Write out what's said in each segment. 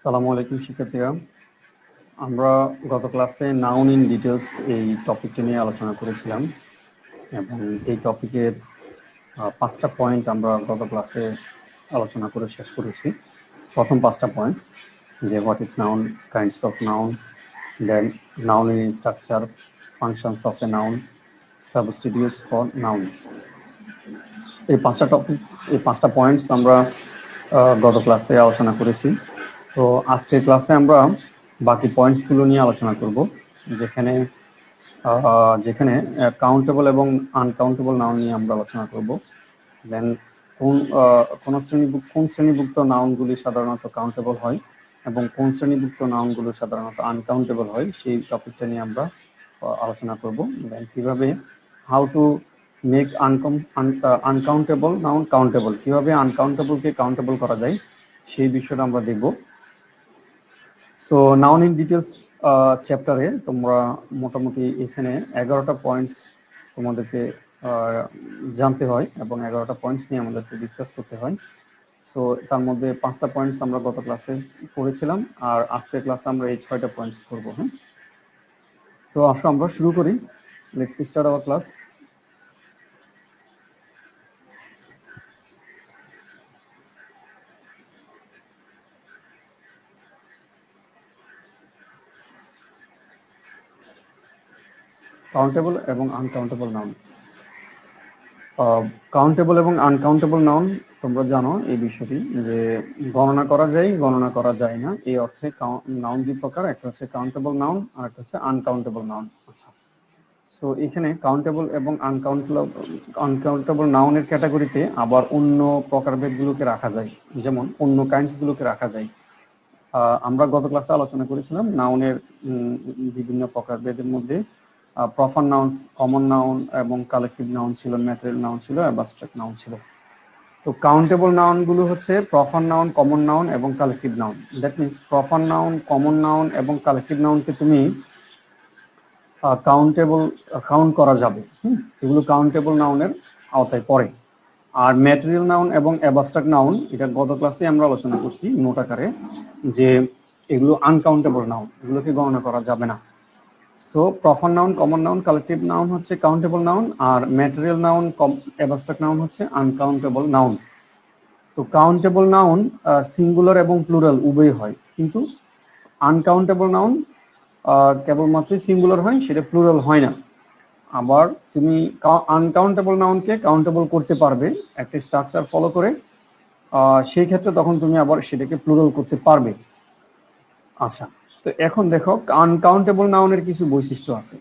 সালামু আলাইকুম শিক্ষার্থীরা। আমরা গত ক্লাসে নাউন ইন ডিটেলস এই টপিকটি নিয়ে আলোচনা করেছিলাম এবং এই টপিকের 5টা পয়েন্ট আমরা গত ক্লাসে আলোচনা করে শেষ করেছি। প্রথম 5টা পয়েন্ট যে what is noun, kinds of noun, then noun in structure, functions of a noun, substitutes for nouns. এই 5টা পয়েন্টস আমরা গত ক্লাসে আলোচনা করেছি। তো আজকের ক্লাসে আমরা বাকি পয়েন্টসগুলো নিয়ে আলোচনা করব, যেখানে কাউন্টেবল এবং আনকাউন্টেবল নাউন নিয়ে আমরা আলোচনা করব। দেন কোন শ্রেণীভুক্ত নাউনগুলি সাধারণত কাউন্টেবল হয় এবং কোন শ্রেণীভুক্ত নাউনগুলো সাধারণত আনকাউন্টেবল হয় সেই টপিকটা নিয়ে আমরা আলোচনা করব। দেন কিভাবে how to make uncountable noun countable, কিভাবে আনকাউন্টেবলকে কাউন্টেবল করা যায় সেই বিষয়টা আমরা দেখব। সো নাউন ইন ডিটেলস চ্যাপ্টারে তোমরা মোটামুটি এখানে 11টা পয়েন্টস তোমাদেরকে জানতে হয় এবং 11টা পয়েন্টস নিয়ে আমাদেরকে ডিসকাস করতে হয়। সো তার মধ্যে 5টা পয়েন্টস আমরা গত ক্লাসে পড়েছিলাম, আর আজকের ক্লাসে আমরা এই 6টা পয়েন্টস করব। হ্যাঁ, তো আসো আমরা শুরু করি। Let's start our class. Countable এবং আনকাউন্টেবল নাউন। কাউন্টেবল এবং আনকাউন্টেবল নাউন তোমরা জানো এই বিষয়টি, যে গণনা করা যায়, গণনা করা যায় না, এই অর্থে নাউন দুই প্রকার, একটা হচ্ছে কাউন্টেবল নাউন আর একটা হচ্ছে আনকাউন্টেবল নাউন। আচ্ছা, সো এখানে কাউন্টেবল এবং আনকাউন্টেবল নাউনের ক্যাটাগরিতে আবার অন্য প্রকারভেদগুলোকে রাখা যায়, যেমন অন্য কাইন্ডসগুলোকে রাখা যায়। আমরা গত ক্লাসে আলোচনা করেছিলাম নাউনের বিভিন্ন প্রকারভেদের মধ্যে প্রফান নাউন্স, কমন নাউন এবং কালেকটিভ নাউন ছিল, ম্যাটেরিয়াল নাউন ছিল, অ্যাবস্ট্রাক্ট নাউন ছিল। তো কাউন্টেবল নাউন গুলো হচ্ছে প্রফান নাউন, কমন নাউন এবং collective noun. That means proper noun, common noun এবং কালেকটিভ নাউনকে তুমি কাউন্ট করা যাবে, এগুলো কাউন্টেবল নাউনের আওতায় পড়ে। আর ম্যাটেরিয়াল নাউন এবং অ্যাবস্ট্রাক্ট নাউন, এটা গত ক্লাসে আমরা আলোচনা করছি নোট আকারে, যে এগুলো আনকাউন্টেবল নাউন, এগুলোকে গণনা করা যাবে না। So proper noun, common noun, collective noun হচ্ছে কাউন্টেবল নাউন, আর ম্যাটেরিয়াল নাউন, অ্যাবস্ট্রাক্ট নাউন হচ্ছে আনকাউন্টেবল নাউন। তো কাউন্টেবল নাউন সিঙ্গুলার এবং প্লুরাল উভয় হয়, কিন্তু আনকাউন্টেবল নাউন কেবলমাত্র সিঙ্গুলার হয়, সেটা প্লুরাল হয় না। আবার তুমি আনকাউন্টেবল নাউনকে কাউন্টেবল করতে পারবে একটা স্ট্রাকচার ফলো করে, সেই ক্ষেত্রে তখন তুমি আবার সেটাকে প্লুরাল করতে পারবে। আচ্ছা, তো এখন দেখো আনকাউন্টেবল নাউনের কিছু বৈশিষ্ট্য আছে,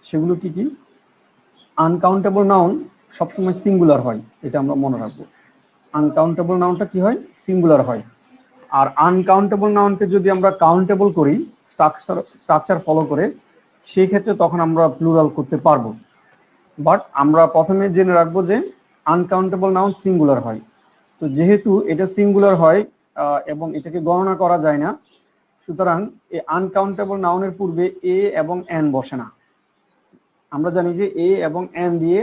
সেগুলো কি কি? আনকাউন্টেবল নাউন সবসময় সিঙ্গুলার হয়, এটা আমরা মনে রাখবো। আনকাউন্টেবল নাউনটা কি হয়? সিঙ্গুলার হয়। আর আনকাউন্টেবল নাউনকে যদি আমরা কাউন্টেবল করি স্ট্রাকচার ফলো করে, সেই ক্ষেত্রে তখন আমরা প্লুরাল করতে পারবো। বাট আমরা প্রথমে জেনে রাখবো যে আনকাউন্টেবল নাউন সিঙ্গুলার হয়। তো যেহেতু এটা সিঙ্গুলার হয় এবং এটাকে গণনা করা যায় না, সুতরাং এই আনকাউন্টেবল নাউনের পূর্বে এ এবং এন বসে না। আমরা জানি যে এ এবং এন দিয়ে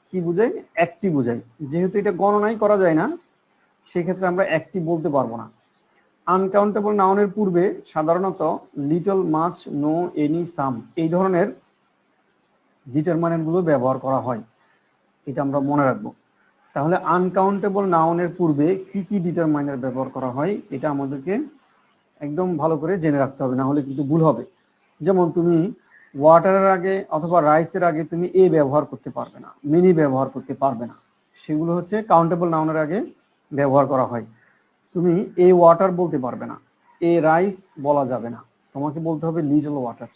কি বোঝায়? একটি বোঝায়। যেহেতু এটা গণনাই করা যায় না, সেক্ষেত্রে আমরা একটি বলতে পারবো না। আনকাউন্টেবল নাউনের পূর্বে সাধারণত লিটল, মাচ, নো, এনি, সাম এই ধরনের ডিটারমিনেন্ট গুলো ব্যবহার করা হয়, এটা আমরা মনে রাখবো। তাহলে আনকাউন্টেবল নাউনের পূর্বে কি কি ডিটারমাইনার ব্যবহার করা হয়, এটা আমাদেরকে একদম ভালো করে জেনে রাখতে হবে, না হলে কিন্তু ভুল হবে। যেমন তুমি ওয়াটারের আগে অথবা রাইসের আগে তুমি এ ব্যবহার করতে পারবে না, মিনি ব্যবহার করতে পারবে না, সেগুলো হচ্ছে কাউন্টেবল নাউনের আগে ব্যবহার করা হয়। তুমি এ ওয়াটার বলতে পারবে না, এ রাইস বলা যাবে না, তোমাকে বলতে হবে লিটল ওয়াটার।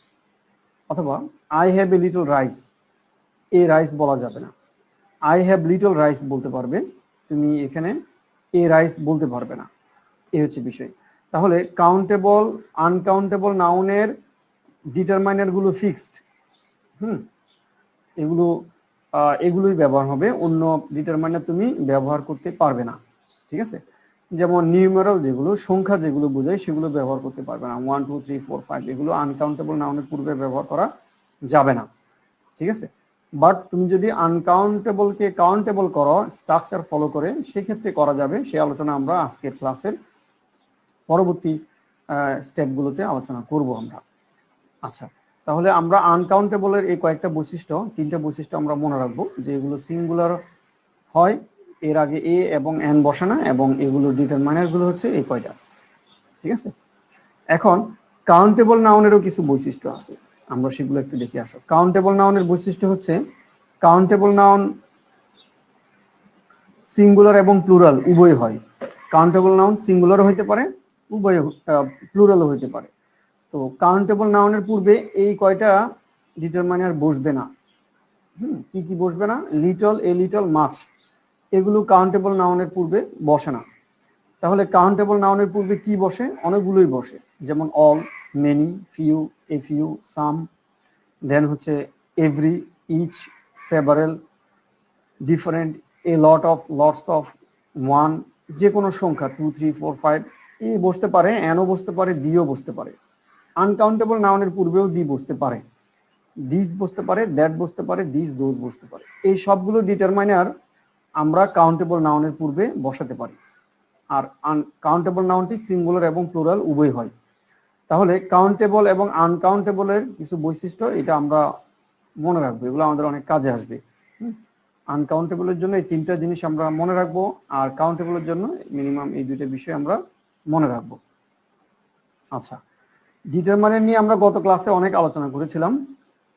অথবা I have a little rice, a rice বলা যাবে না, আই হ্যাভ লিটল রাইস বলতে পারবে, তুমি এখানে এ রাইস বলতে পারবে না। এই হচ্ছে বিষয়। তাহলে কাউন্টেবল, আনকাউন্টেবল নাউনের ডিটারমাইনার গুলো ফিক্সড, এগুলোই ব্যবহার হবে, অন্য ডিটারমাইনার তুমি ব্যবহার করতে পারবে না। ঠিক আছে? যেমন নিউমেরাল, যেগুলো সংখ্যা যেগুলো বোঝায়, সেগুলো ব্যবহার করতে পারবে না। 1 2 3 4 5 এগুলো আনকাউন্টেবল নাউনের পূর্বে ব্যবহার করা যাবে না। ঠিক আছে? বাট তুমি যদি আনকাউন্টেবলকে কাউন্টেবল করো স্ট্রাকচার ফলো করে, সেক্ষেত্রে করা যাবে। সেই আলোচনা আমরা আজকের ক্লাসের পরবর্তী স্টেপগুলোতে আলোচনা করব আমরা। আচ্ছা, তাহলে আমরা আনকাউন্টেবলের এই কয়েকটা বৈশিষ্ট্য, তিনটা বৈশিষ্ট্য আমরা মনে রাখবো, যে এগুলো সিঙ্গুলার হয়, এর আগে এ এবং এন বসে না, এবং এগুলোর ডিটারমাইনার গুলো হচ্ছে এই কয়টা। ঠিক আছে, এখন কাউন্টেবল নাউনেরও কিছু বৈশিষ্ট্য আছে, আমরা সেগুলো একটু দেখে আসো। কাউন্টেবল নাউনের বৈশিষ্ট্য হচ্ছে, কাউন্টেবল নাউন সিঙ্গুলার এবং প্লুরাল উভয় হয়। কাউন্টেবল নাউন সিঙ্গুলার হইতে পারে, উভয় প্লুরালও হইতে পারে। তো কাউন্টেবল নাউনের পূর্বে এই কয়টা ডিটারমাইনার বসবে না। কি কি বসবে না? লিটল, এ লিটল, মাচ, এগুলো কাউন্টেবল নাউনের পূর্বে বসে না। তাহলে কাউন্টেবল নাউনের পূর্বে কি বসে? অনেকগুলোই বসে, যেমন all, many, few, a few, some, then হচ্ছে every, each, several, different, a lot of, lots of, one, যে কোনো সংখ্যা 2, 3, 4, 5 এই বসতে পারে, এনও বসতে পারে, দিও বসতে পারে। আনকাউন্টেবল নাউনের পূর্বেও দি বসতে পারে, দিস বসতে পারে, দ্যাট বসতে পারে, দিস, দোজ বসতে পারে। এই সবগুলো ডিটারমাইনার আমরা কাউন্টেবল নাউনের পূর্বে বসাতে পারি। আর আনকাউন্টেবল নাউনটি সিঙ্গুলার এবং প্লুরাল উভয় হয়। তাহলে কাউন্টেবল এবং আনকাউন্টেবলের কিছু বৈশিষ্ট্য, এটা আমরা মনে রাখবো, এগুলো আমাদের অনেক কাজে আসবে। আনকাউন্টেবলের জন্য এই তিনটা জিনিস আমরা মনে রাখবো, আর কাউন্টেবলের জন্য মিনিমাম এই দুইটা বিষয় আমরা মনে রাখবো। আচ্ছা, ডিটারমাইনার নিয়ে আমরা গত ক্লাসে অনেক আলোচনা করেছিলাম।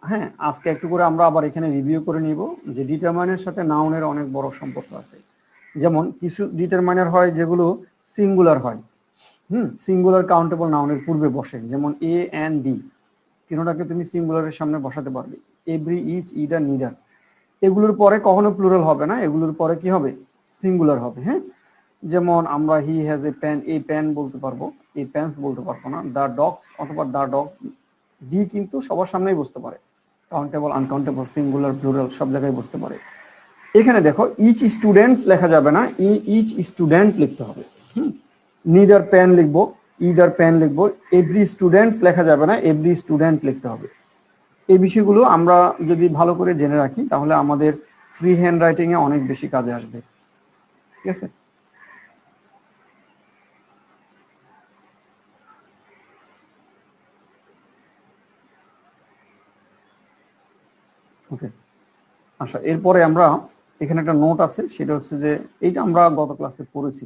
হ্যাঁ, আজকে একটু করে আমরা আবার এখানে রিভিউ করে নিব যে ডিটারমাইনারের সাথে নাউনের অনেক বড় সম্পর্ক আছে। যেমন কিছু ডিটারমাইনার হয় যেগুলো সিঙ্গুলার হয়, সিঙ্গুলার কাউন্টেবল নাউনের পূর্বে বসে, যেমন এ এন্ড ডি, তিনটাকে তুমি সিঙ্গুলারের সামনে বসাতে পারবে। এভরি, ইচ, ইডার, নিডার, এগুলোর পরে কখনো প্লুরাল হবে না, এগুলোর পরে কি হবে? সিঙ্গুলার হবে। হ্যাঁ, যেমন আমরা হি হ্যাজ এ পেন, এই পেন বলতে পারবো, এই পেন্স বলতে পারবো না। দ্য ডগস অথবা দ্য ডগ, ডি কিন্তু সবার সামনেই বসতে পারে, কাউন্টেবল, আনকাউন্টেবল, সিঙ্গুলার, প্লুরাল সব জায়গায় বসতে পারে। এখানে দেখো ইচ স্টুডেন্টস লেখা যাবে না, ইচ স্টুডেন্ট লিখতে হবে। নিদার পেন লিখবো, ইদার পেন লিখবো। এভরি স্টুডেন্টস লেখা যাবে না, এভরি স্টুডেন্ট লিখতে হবে। এই বিষয়গুলো আমরা যদি ভালো করে জেনে রাখি, তাহলে আমাদের ফ্রি হ্যান্ড রাইটিং এ অনেক বেশি কাজে আসবে। ঠিক আছে, ওকে। আচ্ছা, এরপরে আমরা এখানে একটা নোট আছে, সেটা হচ্ছে যে এইটা আমরা গত ক্লাসে পড়েছি,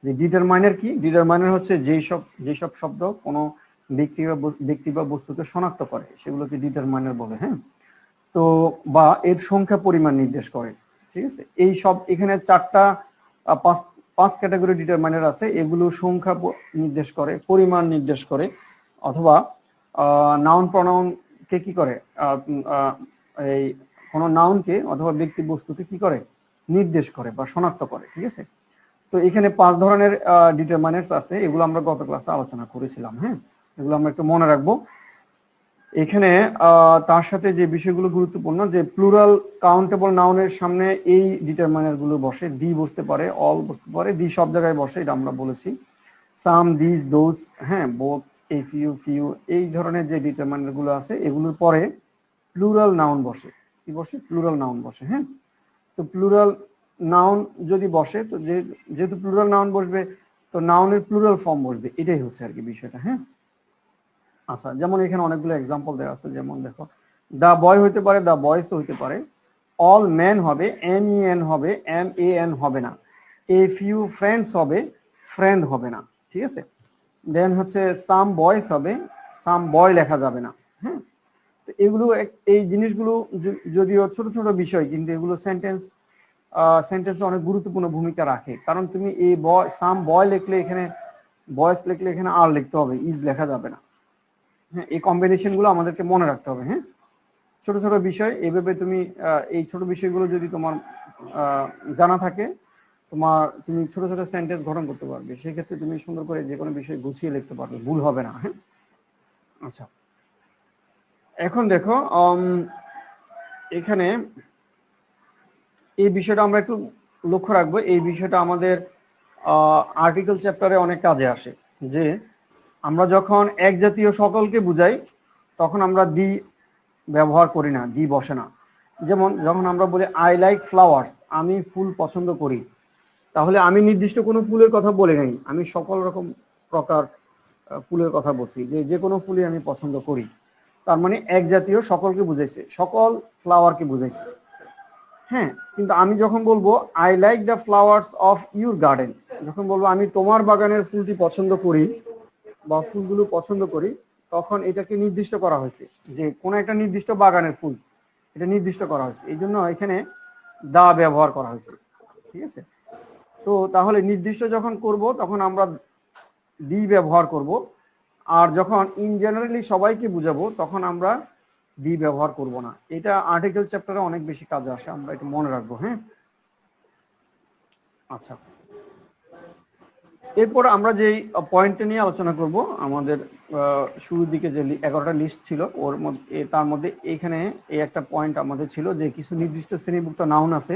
যে ডিটারমাইনার কি? ডিটারমাইনার হচ্ছে যেসব শব্দ কোনো ব্যক্তি বা বস্তুকে শনাক্ত করে, সেগুলোকে ডিটারমাইনার বলে। হ্যাঁ, তো বা এর সংখ্যা পরিমাণ নির্দেশ করে। ঠিক আছে, এই সব এখানে চারটা পাঁচ ক্যাটাগরি ডিটারমাইনার আছে। এগুলো সংখ্যা নির্দেশ করে, পরিমাণ নির্দেশ করে, অথবা নাউন প্রনাউন কে কি করে, এই কোনো নাউনকে অথবা ব্যক্তি বস্তুকে কি করে? নির্দেশ করে বা শনাক্ত করে। ঠিক আছে, তো এখানে 5 ধরনের ডিটারমাইনার্স আছে, এগুলো আমরা গত ক্লাসে আলোচনা করেছিলাম। হ্যাঁ, এগুলো আমরা একটু মনে রাখবো। এখানে তার সাথে যে বিষয়গুলো গুরুত্বপূর্ণ, যে প্লুরাল কাউন্টেবল নাউনের সামনে এই ডিটারমাইনার গুলো বসে, দি বসতে পারে, অল বসতে পারে, দি সব জায়গায় বসে, এটা আমরা বলেছি। সাম, দিস, দোজ, হ্যাঁ, বোথ, এ ফিউ, ফিউ, এই ধরনের যে ডিটারমাইনার গুলো আছে, এগুলোর পরে প্লুরাল নাউন বসে। কি বসে? প্লুরাল নাউন বসে। হ্যাঁ, তো প্লুরাল নাউন যদি বসে, তো যেহেতু প্লুরাল নাউন বসবে, তো নাউনের প্লুরাল ফর্ম বসবে, এটাই হচ্ছে আর কি বিষয়টা। হ্যাঁ, আচ্ছা, যেমন এখানে অনেকগুলো এক্সাম্পল দেওয়া আছে। যেমন দেখো, দা বয় হইতে পারে, দা বয়েস হইতে পারে, অল ম্যান হবে, এম ই এন হবে, এম এ এন হবে না, এ ফিউ ফ্রেন্ডস হবে, ফ্রেন্ড হবে না। ঠিক আছে, দেন হচ্ছে সাম বয়েস হবে, সাম বয় লেখা যাবে না। হ্যাঁ, তো এগুলো এই জিনিসগুলো যদিও ছোট ছোট বিষয়, কিন্তু এগুলো সেন্টেন্সে অনেক গুরুত্বপূর্ণ ভূমিকা রাখে। কারণ তুমি এই বয়, সাম বয় লিখলে এখানে বয়েস লিখলে এখানে আর লিখতে হবে, ইজ লেখা যাবে না। হ্যাঁ, এই কম্বিনেশন গুলো আমাদেরকে মনে রাখতে হবে। হ্যাঁ, ছোট ছোট বিষয়, এইভাবে তুমি এই ছোট বিষয়গুলো যদি তোমার জানা থাকে, তুমি ছোট ছোট সেন্টেন্স গঠন করতে পারবে। সেক্ষেত্রে তুমি সুন্দর করে যে কোনো বিষয় গুছিয়ে লিখতে পারবে, ভুল হবে না। হ্যাঁ, আচ্ছা, এখন দেখো এখানে এই বিষয়টা আমরা একটু লক্ষ্য রাখবো। এই বিষয়টা আমাদের আর্টিকেল চ্যাপ্টারে অনেক কাজে আসে, যে আমরা যখন এক জাতীয় সকলকে বুঝাই, তখন আমরা দি ব্যবহার করি না, দি বসে না। যেমন যখন আমরা বলি আই লাইক ফ্লাওয়ার্স, আমি ফুল পছন্দ করি, তাহলে আমি নির্দিষ্ট কোনো ফুলের কথা বলে নাই, আমি সকল রকম প্রকার ফুলের কথা বলছি, যে যে কোনো ফুলই আমি পছন্দ করি, তার মানে এক জাতীয় সকলকে বুঝাইছে, সকল ফ্লাওয়ারকে বুঝাইছে। হ্যাঁ, কিন্তু আমি যখন বলবো I like the flowers of your garden, যখন বলবো আমি তোমার বাগানের ফুলটি পছন্দ করি বা ফুলগুলো পছন্দ করি, তখন এটাকে নির্দিষ্ট করা হয়েছে যে কোন একটা নির্দিষ্ট বাগানের ফুল, এটা নির্দিষ্ট করা হয়েছে, এই জন্য এখানে দা ব্যবহার করা হয়েছে। ঠিক আছে, তো তাহলে নির্দিষ্ট যখন করব তখন আমরা দি ব্যবহার করব, আর যখন ইন জেনারেলি সবাইকে বুঝাবো তখন আমরা দি ব্যবহার করব না। এটা আর্টিকেল চ্যাপ্টারে অনেক বেশি কাজে আসে, আমরা এটা মনে রাখবো। হ্যাঁ, আচ্ছা, এরপর আমরা যেই পয়েন্টটা নিয়ে আলোচনা করব, আমাদের শুরুর দিকে যে 11টা লিস্ট ছিল ওর মধ্যে, তার মধ্যে এখানে এই একটা পয়েন্ট আমাদের ছিল যে কিছু নির্দিষ্ট শ্রেণীভুক্ত নাউন আছে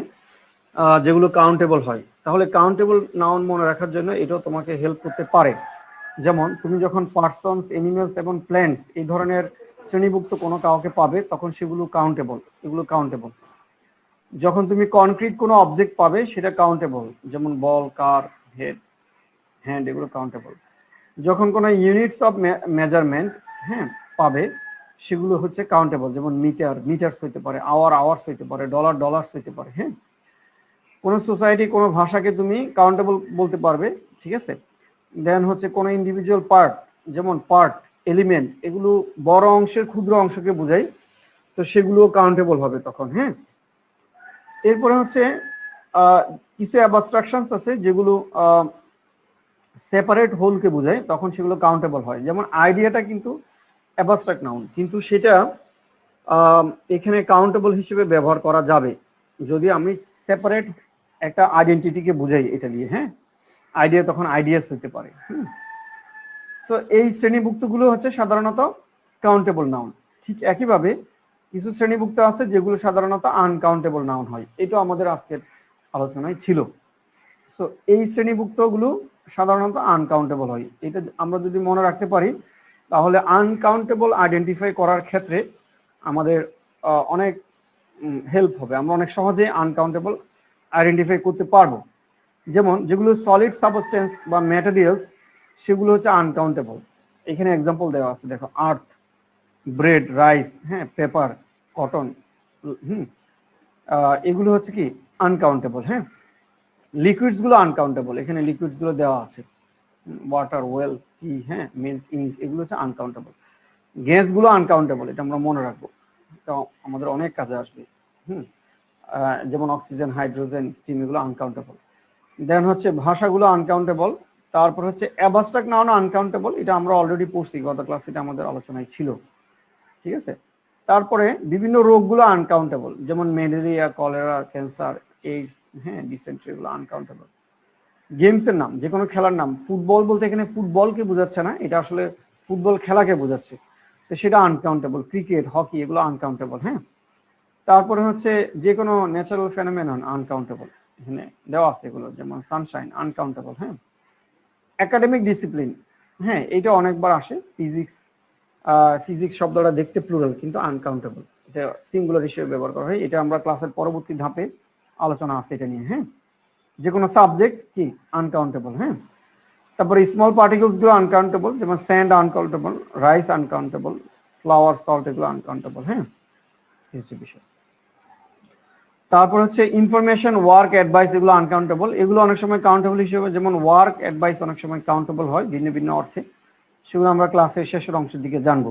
যেগুলো কাউন্টেবল হয়। তাহলে কাউন্টেবল নাউন মনে রাখার জন্য এটাও তোমাকে হেল্প করতে পারে। যেমন তুমি যখন পার্সনস, এনিমেলস এবং প্ল্যান্টস এই ধরনের শ্রেণীভুক্ত কোনো কাউকে পাবে তখন সেগুলো কাউন্টেবল, এগুলো কাউন্টেবল। যখন তুমি কনক্রিট কোনো অবজেক্ট পাবে সেটা কাউন্টেবল, যেমন বল, কার, হেড, হ্যান্ড, এগুলো কাউন্টেবল। যখন কোনো ইউনিটস অফ মেজারমেন্ট হ্যাঁ পাবে সেগুলো হচ্ছে কাউন্টেবল, যেমন মিটার, মিটার্স হইতে পারে, আওয়ার, আওয়ার্স হইতে পারে, ডলার, ডলার্স হইতে পারে। হ্যাঁ, কোন সোসাইটি, কোন ভাষাকে তুমি কাউন্টেবল বলতে পারবে। ঠিক আছে, দেন হচ্ছে কোন ইন্ডিভিজুয়াল পার্ট, যেমন পার্ট, এলিমেন্ট, এগুলো বড় অংশের ক্ষুদ্র অংশকে বোঝায়, তো সেগুলো কাউন্টেবল হবে তখন। হ্যাঁ, এরপরে হচ্ছে কিছু অ্যাবস্ট্রাকশনস আছে যেগুলো সেপারেট হোলকে বোঝায়, তখন সেগুলো কাউন্টেবল হয়। যেমন আইডিয়াটা কিন্তু অ্যাবস্ট্রাক্ট নাউন, কিন্তু সেটা এখানে কাউন্টেবল হিসেবে ব্যবহার করা যাবে যদি আমি সেপারেট একটা আইডেন্টিটিকে বুঝাই এটা দিয়ে। হ্যাঁ, আইডিয়া তখন আইডিয়াস হতে পারে। তো এই শ্রেণীভুক্তগুলো হচ্ছে সাধারণত কাউন্টেবল নাউন। ঠিক একইভাবে কিছু শ্রেণীভুক্ত আছে যেগুলো সাধারণত আনকাউন্টেবল নাউন হয়, এটা আমাদের আজকের আলোচনায় ছিল। তো এই শ্রেণীভুক্তগুলো সাধারণত আনকাউন্টেবল হয়। এটা আমরা যদি মনে রাখতে পারি তাহলে আনকাউন্টেবল আইডেন্টিফাই করার ক্ষেত্রে আমাদের অনেক হেল্প হবে, আমরা অনেক সহজে আনকাউন্টেবল আইডেন্টিফাই করতে পারবো। যেমন যেগুলো সলিড সাবস্টেন্স বা ম্যাটেরিয়ালস সেগুলো হচ্ছে আনকাউন্টেবল। এখানে এক্সাম্পল দেওয়া আছে, দেখো, আর্থ, ব্রেড, রাইস, হ্যাঁ, পেপার, কটন, এগুলো হচ্ছে কি আনকাউন্টেবল। হ্যাঁ, লিকুইডস গুলো আনকাউন্টেবল, এখানে লিকুইডস গুলো দেওয়া আছে, ওয়াটার, ওয়েল, টি, হ্যাঁ, মিল্ক, ইঙ্ক, এগুলো হচ্ছে আনকাউন্টেবল। গ্যাস গুলো আনকাউন্টেবল, এটা আমরা মনে রাখবো, এটা আমাদের অনেক কাজে আসবে। যেমন অক্সিজেন, হাইড্রোজেন, স্টিম, এগুলো আনকাউন্টেবল। দেন হচ্ছে ভাষাগুলো আনকাউন্টেবল। তারপর হচ্ছে অ্যাবস্ট্রাক্ট নাউন আনকাউন্টেবল, এটা আমরা অলরেডি পড়ছি গত ক্লাসে, এটা আমাদের আলোচনায় ছিল। ঠিক আছে, তারপরে বিভিন্ন রোগগুলো আনকাউন্টেবল, যেমন ম্যালেরিয়া, কলেরা, ক্যান্সার, এইডস, হ্যাঁ, ডিসেন্ট্রি, এগুলো আনকাউন্টেবল। গেমসের নাম, যে কোনো খেলার নাম, ফুটবল বলতে এখানে ফুটবলকে বোঝাচ্ছে না, এটা আসলে ফুটবল খেলাকে বোঝাচ্ছে, তো সেটা আনকাউন্টেবল। ক্রিকেট, হকি, এগুলো আনকাউন্টেবল। হ্যাঁ, তারপরে হচ্ছে যে কোনো ন্যাচারাল ফেনোমেনন আনকাউন্টেবল, এখানে দেওয়া আছে এগুলো, যেমন সানশাইন, আনকাউন্টেবল। হ্যাঁ, একাডেমিক ডিসিপ্লিন, হ্যাঁ, এটা অনেকবার আসে, ফিজিক্স, ফিজিক্স শব্দটা দেখতে প্লুরাল কিন্তু আনকাউন্টেবল, এটা সিঙ্গুলার হিসেবে ব্যবহার করা হয়, এটা আমরা ক্লাসের পরবর্তী ধাপে আলোচনা আছে এটা নিয়ে। হ্যাঁ, যে কোনো সাবজেক্ট কি আনকাউন্টেবল। হ্যাঁ, তারপরে স্মল পার্টিকেলস গুলো আনকাউন্টেবল, যেমন sand uncountable, rice uncountable, flour, salt, এগুলো আনকাউন্টেবল। হ্যাঁ, এই হচ্ছে বিষয়। তারপর হচ্ছে ইনফরমেশন, ওয়ার্ক, অ্যাডভাইস, এগুলো আনকাউন্টেবল, এগুলো অনেক সময় কাউন্টেবল হিসেবে, যেমন ওয়ার্ক, অ্যাডভাইস অনেক সময় কাউন্টেবল হয় ভিন্ন ভিন্ন অর্থে, সেগুলো আমরা ক্লাসের শেষের অংশের দিকে জানবো।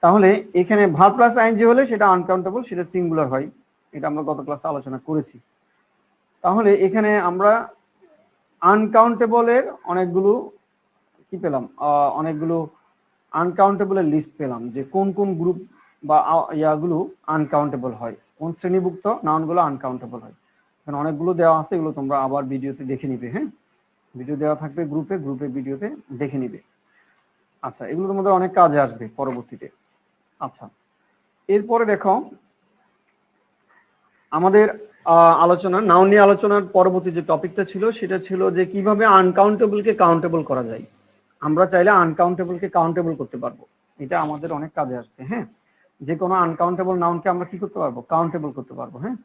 তাহলে এখানে ভার্ব প্লাস আইএনজি হলে সেটা আনকাউন্টেবল, সেটা সিঙ্গুলার হয়, এটা আমরা গত ক্লাসে আলোচনা করেছি। তাহলে এখানে আমরা আনকাউন্টেবলের অনেকগুলো কি পেলাম, অনেকগুলো আনকাউন্টেবলের লিস্ট পেলাম, যে কোন কোন গ্রুপ বা ইয়াগুলো আনকাউন্টেবল হয়, কোন শ্রেণীভুক্ত নাউনগুলো আনকাউন্টেবল হয়। এখানে অনেকগুলো দেওয়া আছে, এগুলো তোমরা আবার ভিডিওতে দেখে নিবে। হ্যাঁ, ভিডিও দেওয়া থাকবে গ্রুপে, ভিডিওতে দেখে নিবে। আচ্ছা, এগুলো তোমাদের অনেক কাজে আসবে পরবর্তীতে। আচ্ছা, এরপরে দেখো আমাদের আলোচনা, নাউন নিয়ে আলোচনার পরবর্তী যে টপিকটা ছিল সেটা ছিল যে কিভাবে আনকাউন্টেবলকে কাউন্টেবল করা যায়। আমরা চাইলে আনকাউন্টেবলকে কাউন্টেবল করতে পারবো, এটা আমাদের অনেক কাজে আসবে। হ্যাঁ, যে কোনো আনকাউন্টেবল নাউনকে আমরা কি করতে পারবো, কাউন্টেবল করতে পারবো। হ্যাঁ,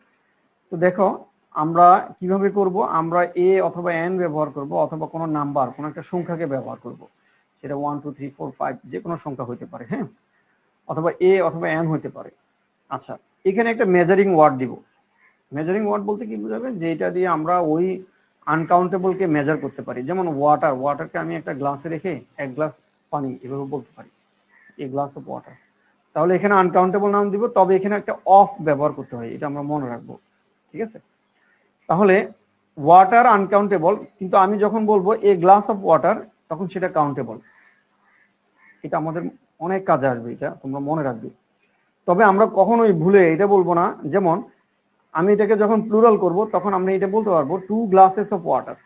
তো দেখো আমরা কিভাবে করব, আমরা এ অথবা এন ব্যবহার করব, অথবা কোনো নাম্বার, কোনো একটা সংখ্যাকে ব্যবহার করব। সেটা 1 2 3 4 5 যে কোনো সংখ্যা হতে পারে, হ্যাঁ, অথবা এ অথবা এন হতে পারে। আচ্ছা, এখানে একটা মেজারিং ওয়ার্ড দিব। মেজারিং ওয়ার্ড বলতে কি বোঝাবে, যে এটা দিয়ে আমরা ওই আনকাউন্টেবলকে মেজার করতে পারি। যেমন ওয়াটারকে আমি একটা গ্লাসে রেখে 1 গ্লাস পানি এভাবে বলতে পারি, এ গ্লাস অফ ওয়াটার। তাহলে এখানে আনকাউন্টেবল নাম দিব, তবে এখানে একটা অফ ব্যবহার করতে হয়, এটা আমরা মনে রাখবো, ঠিক আছে। তাহলে ওয়াটার আনকাউন্টেবল, কিন্তু আমি যখন বলবো এ গ্লাস অফ ওয়াটার তখন সেটা কাউন্টেবল। এটা আমাদের অনেক কাজে আসবে, এটা তোমরা মনে রাখবে। তবে আমরা কখনোই ভুলে এটা বলবো না, যেমন আমি এটাকে যখন প্লুরাল করব তখন আমরা এটা বলতে পারবো 2 glasses of water.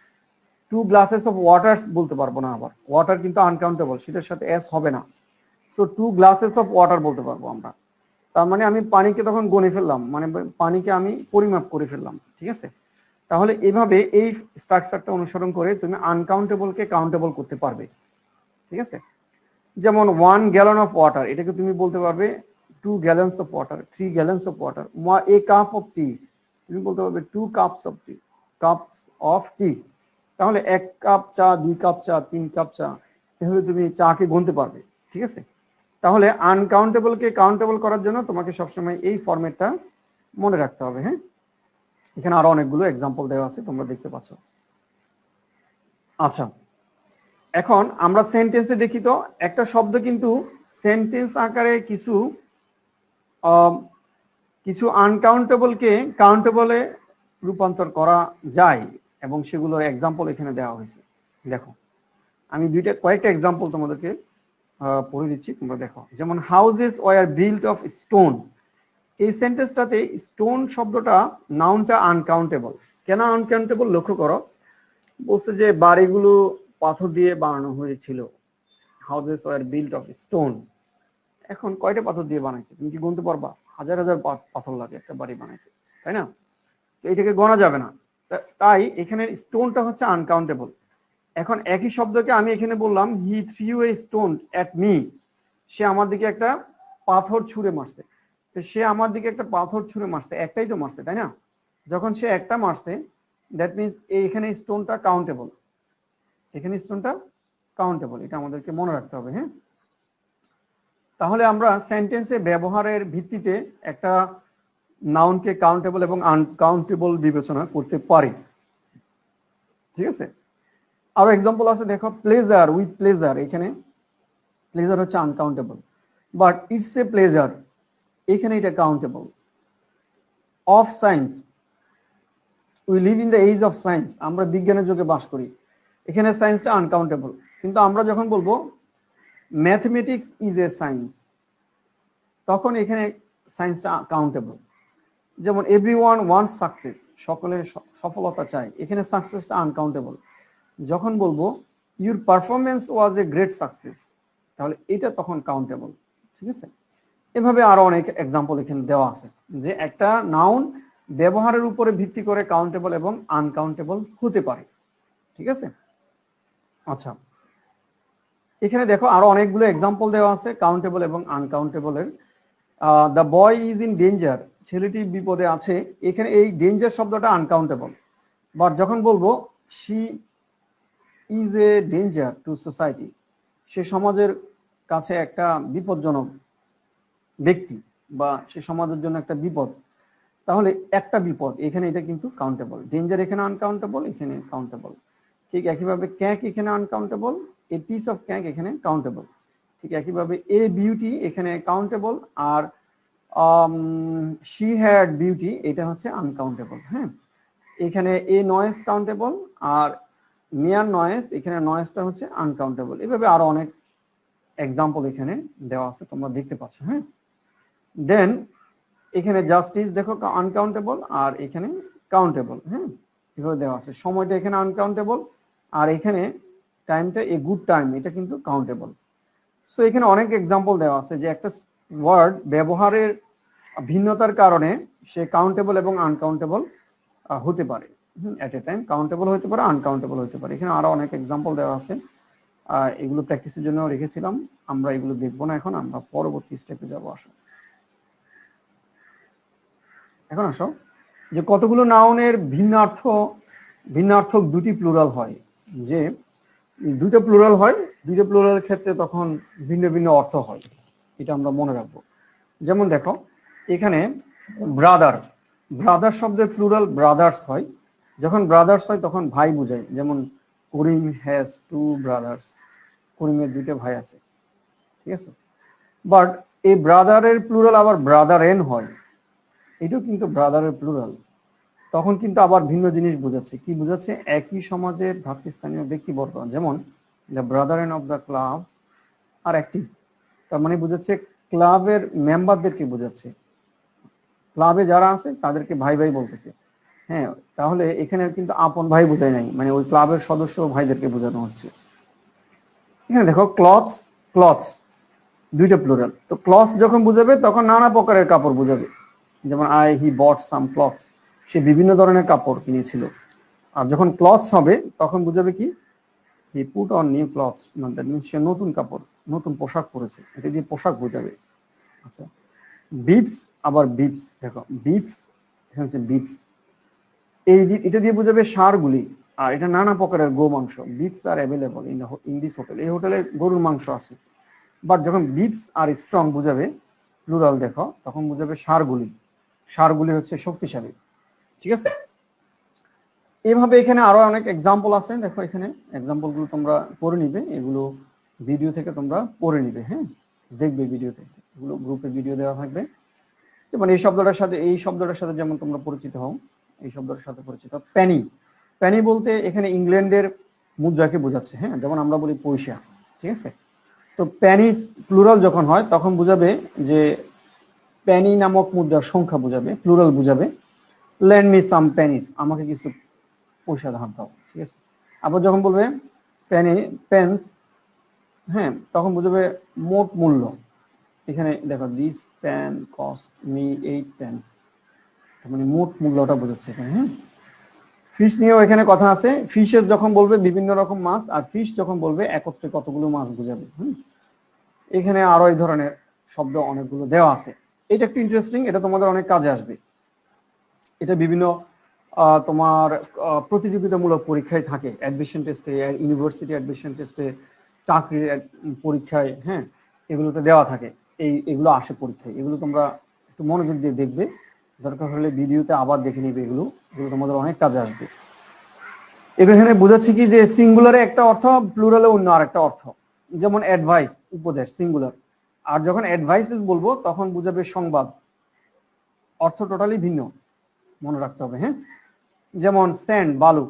2 glasses of water বলতে পারবো না, আবার ওয়াটার কিন্তু আনকাউন্টেবল, সেটার সাথে এস হবে না। সো 2 গ্লাসেস অফ ওয়াটার বলতে পারবো আমরা। তার মানে আমি পানিকে তখন গণে ফেললাম, মানে পানিকে আমি পরিমাপ করে ফেললাম, ঠিক আছে। তাহলে এভাবে এই স্ট্রাকচারটা অনুসরণ করে তুমি আনকাউন্টেবলকে কাউন্টেবল করতে পারবে, ঠিক আছে। যেমন 1 গ্যালন অফ ওয়াটার, এটাকে তুমি বলতে পারবে 2 gallons of water, 3 gallons of water. A cup of tea, তুমি বলতে পারবে 2 cups of tea, cups of tea. তাহলে 1 কাপ চা, 2 কাপ চা, 3 কাপ চা, এভাবে তুমি চাকে গুনতে পারবে, ঠিক আছে। তাহলে আনকাউন্টেবলকে কাউন্টেবল করার জন্য তোমাকে সবসময় এই ফরম্যাটটা মনে রাখতে হবে, হ্যাঁ। এখানে আরো অনেকগুলো এক্সাম্পল দেওয়া আছে, তোমরা দেখতে পাচ্ছ। আচ্ছা, এখন আমরা সেন্টেন্সে দেখি তো একটা শব্দ কিন্তু সেন্টেন্স আকারে কিছু আনকাউন্টেবলকে কাউন্টেবলে রূপান্তর করা যায়, এবং সেগুলোর এক্সাম্পল এখানে দেওয়া হয়েছে। দেখো, আমি কয়েকটা এক্সাম্পল তোমাদেরকে পড়ে দিচ্ছি, তোমরা দেখো। যেমন houses were built of stone, এই সেন্টেন্সটাতে স্টোন শব্দটা নাউনটা আনকাউন্টেবল। কেন আনকাউন্টেবল লক্ষ্য করো, বলছে যে বাড়িগুলো পাথর দিয়ে বানানো হয়েছিল। Houses were built of stone, এখন কয়টা পাথর দিয়ে বানাইছে তুমি কি গুনতে পারবা? হাজার হাজার পাথর লাগে একটা বাড়ি বানাইতে, তাই না? তো এটাকে গোনা যাবে না, তাই এখানে স্টোনটা হচ্ছে আনকাউন্টেবল। এখন একই শব্দকে আমি এখানে বললাম he threw a stone at me, সে আমার দিকে একটা পাথর ছুঁড়ে মারছে। তো সে আমার দিকে একটা পাথর ছুঁড়ে মারছে, একটাই তো মারছে, তাই না? যখন সে একটা মারছে, দ্যাট মিনস এখানে স্টোনটা কাউন্টেবল, এখানে স্টোনটা কাউন্টেবল, এটা আমাদেরকে মনে রাখতে হবে, হ্যাঁ। তাহলে আমরা সেন্টেন্সে ব্যবহারের ভিত্তিতে একটা নাউনকে কাউন্টেবল এবং আনকাউন্টেবল বিবেচনা করতে পারি, ঠিক আছে। আরো এক্সাম্পল আছে, দেখো প্লেজার উইথ প্লেজার, এখানে প্লেজার হচ্ছে uncountable, but it's a pleasure, এখানে এটা countable. Of science, we live in the age of science, আমরা বিজ্ঞানের যুগে বাস করি, এখানে সায়েন্সটা আনকাউন্টেবল। কিন্তু আমরা যখন বলবো ম্যাথমেটিক্স ইজ এ সায়েন্স, তখন এখানে সায়েন্সটা কাউন্টেবল। যেমন এভরিওয়ান ওয়ান্টস সাকসেস, সকলের সফলতা চায়, এখানে সাকসেসটা আনকাউন্টেবল। যখন বলবো your performance was a great success, তাহলে এটা তখন কাউন্টেবল, ঠিক আছে। এভাবে আরো অনেক এক্সাম্পল এখানে দেওয়া আছে, যে একটা নাউন ব্যবহারের উপরে ভিত্তি করে কাউন্টেবল এবং আনকাউন্টেবল হতে পারে, ঠিক আছে। আচ্ছা, এখানে দেখো আরো অনেকগুলো এক্সাম্পল দেওয়া আছে কাউন্টেবল এবং আনকাউন্টেবলের। The boy is in danger, ছেলেটি বিপদে আছে, এখানে এই ডেঞ্জার শব্দটা আনকাউন্টেবল। বাট যখন বলবো she is a danger to society, সে সমাজের কাছে একটা বিপজ্জনক ব্যক্তি, বা সে সমাজের জন্য একটা বিপদ, তাহলে একটা বিপদ, এখানে এটা কিন্তু কাউন্টেবল। ডেঞ্জার এখানে আনকাউন্টেবল, এখানে কাউন্টেবল। ঠিক একইভাবে ক্যাক এখানে uncountable, a piece of cake এখানে কাউন্টেবল। ঠিক একইভাবে এ বিউটি এখানে কাউন্টেবল, আর শি হ্যাড বিউটি এটা হচ্ছে আনকাউন্টেবল, হ্যাঁ। এখানে এ নয়েজ কাউন্টেবল, আর নিয়ার নয়েজ, এখানে নয়েজটা হচ্ছে আনকাউন্টেবল। এভাবে আরো অনেক এক্সাম্পল এখানে দেওয়া আছে, তোমরা দেখতে পাচ্ছ, হ্যাঁ। দেন এখানে জাস্টিস দেখো আনকাউন্টেবল, আর এখানে কাউন্টেবল, হ্যাঁ, এভাবে দেওয়া আছে। সময়টা এখানে আনকাউন্টেবল, আর এখানে টাইমটা এ গুড টাইম, এটা কিন্তু কাউন্টেবল। সো এখানে অনেক এক্সাম্পল দেওয়া আছে যে একটা ওয়ার্ড ব্যবহারের ভিন্নতার কারণে সে কাউন্টেবল এবং আনকাউন্টেবল হতে পারে, এট এ টাইম কাউন্টেবল হতে পারে, আনকাউন্টেবল হতে পারে। এখানে আরো অনেক এক্সাম্পল দেওয়া আছে, এগুলো প্র্যাকটিসের জন্য রেখেছিলাম, আমরা এগুলো দেখবো না এখন, আমরা পরবর্তী স্টেপে যাবো। আসো এখন আসো যে কতগুলো নাউনের ভিন্নার্থক দুটি প্লুরাল হয়, যে দুটো প্লুরাল হয়, দুইটা প্লুরালের ক্ষেত্রে তখন ভিন্ন ভিন্ন অর্থ হয়, এটা আমরা মনে রাখবো। যেমন দেখো এখানে ব্রাদার, ব্রাদার শব্দের প্লুরাল ব্রাদার্স হয়। যখন ব্রাদার্স হয় তখন ভাই বোঝায়, যেমন করিম হ্যাজ টু ব্রাদার্স, করিমের দুইটা ভাই আছে, ঠিক আছে। বাট এই ব্রাদারের প্লুরাল আবার ব্রাদারেন হয়, এটাও কিন্তু ব্রাদারের প্লুরাল, তখন কিন্তু আবার ভিন্ন জিনিস বোঝাচ্ছে। কি বোঝাচ্ছে? একই সমাজের ভ্রাতৃস্থানীয় ব্যক্তিবর্গ, যেমন the brethren of the club are active, তার মানে বোঝাচ্ছে ক্লাবের মেম্বারদেরকে বোঝাচ্ছে, ক্লাবে যারা আছে তাদেরকে ভাই ভাই বলতেছে। হ্যাঁ, তাহলে এখানে কিন্তু আপন ভাই বোঝায় নাই, মানে ওই ক্লাবের সদস্য ভাইদেরকে বোঝানো হচ্ছে। এখানে দেখো ক্লথস, ক্লথস দুইটা প্লুরাল, তো ক্লথস যখন বুঝাবে তখন নানা প্রকারের কাপড় বুঝাবে, যেমন হি বট সাম ক্লথস, সে বিভিন্ন ধরনের কাপড় কিনেছিল। আর যখন ক্লথস হবে তখন বুঝাবে কি? He put on new clothes, সে নতুন কাপড়, নতুন পোশাক পরেছে, এটা দিয়ে পোশাক বোঝাবে। আচ্ছা, বিপস, আবার বিপস, দেখো বিপস হচ্ছে বিপস, এটা দিয়ে বোঝাবে ষাঁড়গুলি, আর এটা নানা প্রকারের গো মাংস। Beefs are available in this hotel, এই হোটেলে গরুর মাংস আছে। বাট যখন বিপস আর স্ট্রং বুঝাবে প্লুরাল, দেখো তখন বুঝাবে ষাঁড়গুলি, ষাঁড়গুলি হচ্ছে শক্তিশালী, ঠিক আছে। এইভাবে এখানে আরো অনেক এক্সাম্পল আছে, দেখো এখানে এক্সাম্পল গুলো তোমরা পড়ে নিবে, এগুলো ভিডিও থেকে তোমরা পড়ে নিবে, হ্যাঁ দেখবে ভিডিওতে, এগুলো গ্রুপে ভিডিও দেওয়া থাকবে। যেমন এই শব্দটার সাথে, এই শব্দটার সাথে যেমন তোমরা পরিচিত হও, এই শব্দটার সাথে পরিচিত। প্যানি, প্যানি বলতে এখানে ইংল্যান্ডের মুদ্রাকে বোঝাচ্ছে, হ্যাঁ যেমন আমরা বলি পয়সা, ঠিক আছে। তো প্যানিস প্লুরাল যখন হয় তখন বুঝাবে যে প্যানি নামক মুদ্রার সংখ্যা বুঝাবে, প্লুরাল বুঝাবে। ল্যান্ড মি সাম প্যানিস, আমাকে কিছু পয়সা ধার দাও, ঠিক আছে। আবার যখন বলবে প্যানি পেন্স, হ্যাঁ তখন বুঝাবে মোট মূল্য। এখানে দেখো this pen cost me 8 pence, মানে মোট মূল্যটা বোঝাচ্ছে এখানে, হ্যাঁ। ফিশ নিয়েও এখানে কথা আছে, ফিশের যখন বলবে বিভিন্ন রকম মাছ, আর ফিশ যখন বলবে একত্রে কতগুলো মাছ বোঝাবে। এখানে আরো এই ধরনের শব্দ অনেকগুলো দেওয়া আছে। এটা একটু ইন্টারেস্টিং, এটা তোমাদের অনেক কাজে আসবে। এটা বিভিন্ন তোমার প্রতিযোগিতামূলক পরীক্ষায় থাকে, অ্যাডমিশন টেস্টে, ইউনিভার্সিটি অ্যাডমিশন টেস্টে, চাকরির পরীক্ষায়, হ্যাঁ এগুলোতে দেওয়া থাকে। এগুলো আসে পরীক্ষায়, এগুলো তোমরা একটু মনোযোগ দিয়ে দেখবে, দরকার হলে ভিডিওতে আবার দেখে নিবে, এগুলো এগুলো তোমাদের অনেক কাজে আসবে। এখানে বোঝাচ্ছি কি যে সিঙ্গুলারে একটা অর্থ, প্লুরালে অন্য আরেকটা অর্থ। যেমন অ্যাডভাইস, উপদেশ, সিঙ্গুলার। আর যখন অ্যাডভাইসেস বলবো তখন বুঝাবে সংবাদ, অর্থ টোটালি ভিন্ন, মনে রাখতে হবে, হ্যাঁ। যেমন স্যান্ড, বালু।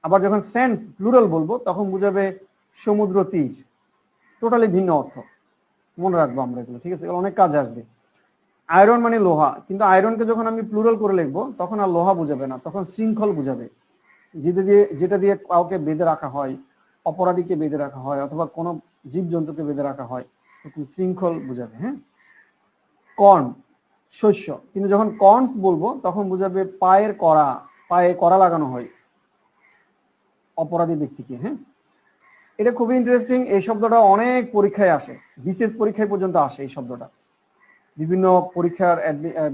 আবার যখন স্যান্ডস প্লুরাল বলবো তখন বুঝাবে সমুদ্র তীর, টোটালি ভিন্ন অর্থ, মনে রাখবো আমরা এগুলো, ঠিক আছে, অনেক কাজে আসবে। আয়রন মানে লোহা, কিন্তু আয়রনকে যখন আমি প্লুরাল করে লিখবো তখন আর লোহা বুঝাবে না, তখন শৃঙ্খল বুঝাবে, যেটা দিয়ে কাউকে বেঁধে রাখা হয়, অপরাধীকে বেঁধে রাখা হয়, অথবা কোনো জীবজন্তুকে বেঁধে রাখা হয়, তখন শৃঙ্খল বুঝাবে, হ্যাঁ। কর্ন, শস্য, কিন্তু যখন কর্নস বলবো তখন বুঝাবে পায়ের কড়া, পায়ে কড়া লাগানো হয় অপরাধী ব্যক্তিকে, হ্যাঁ। এটা খুবই ইন্টারেস্টিং, এই শব্দটা অনেক পরীক্ষায় আসে, বিশেষ পরীক্ষায় পর্যন্ত আসে এই শব্দটা, বিভিন্ন পরীক্ষার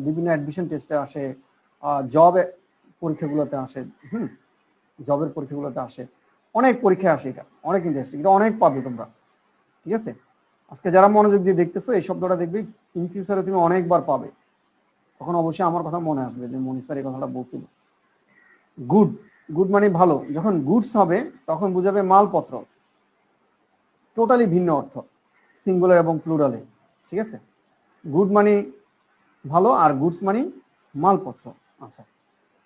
বিভিন্ন অ্যাডমিশন টেস্টে আসে, জব পরীক্ষাগুলোতে আসে, জবের পরীক্ষাগুলোতে আসে, অনেক পরীক্ষায় আসে, এটা অনেক ইন্টারেস্টিং, এটা অনেক পাবে তোমরা, ঠিক আছে। আজকে যারা মনোযোগ দিয়ে দেখতেছো এই শব্দটা দেখবে ইন ফিউচারে তুমি অনেকবার পাবে, তখন অবশ্যই আমার কথা মনে আসবে যে মনি স্যার এই কথাটা বলছিল। গুড, গুড মানে ভালো, যখন গুডস হবে তখন বুঝাবে মালপত্র, টোটালি ভিন্ন অর্থ সিঙ্গুলার এবং প্লুরালে, ঠিক আছে। গুড মানে ভালো, আর গুডস মানে মালপত্র। আচ্ছা,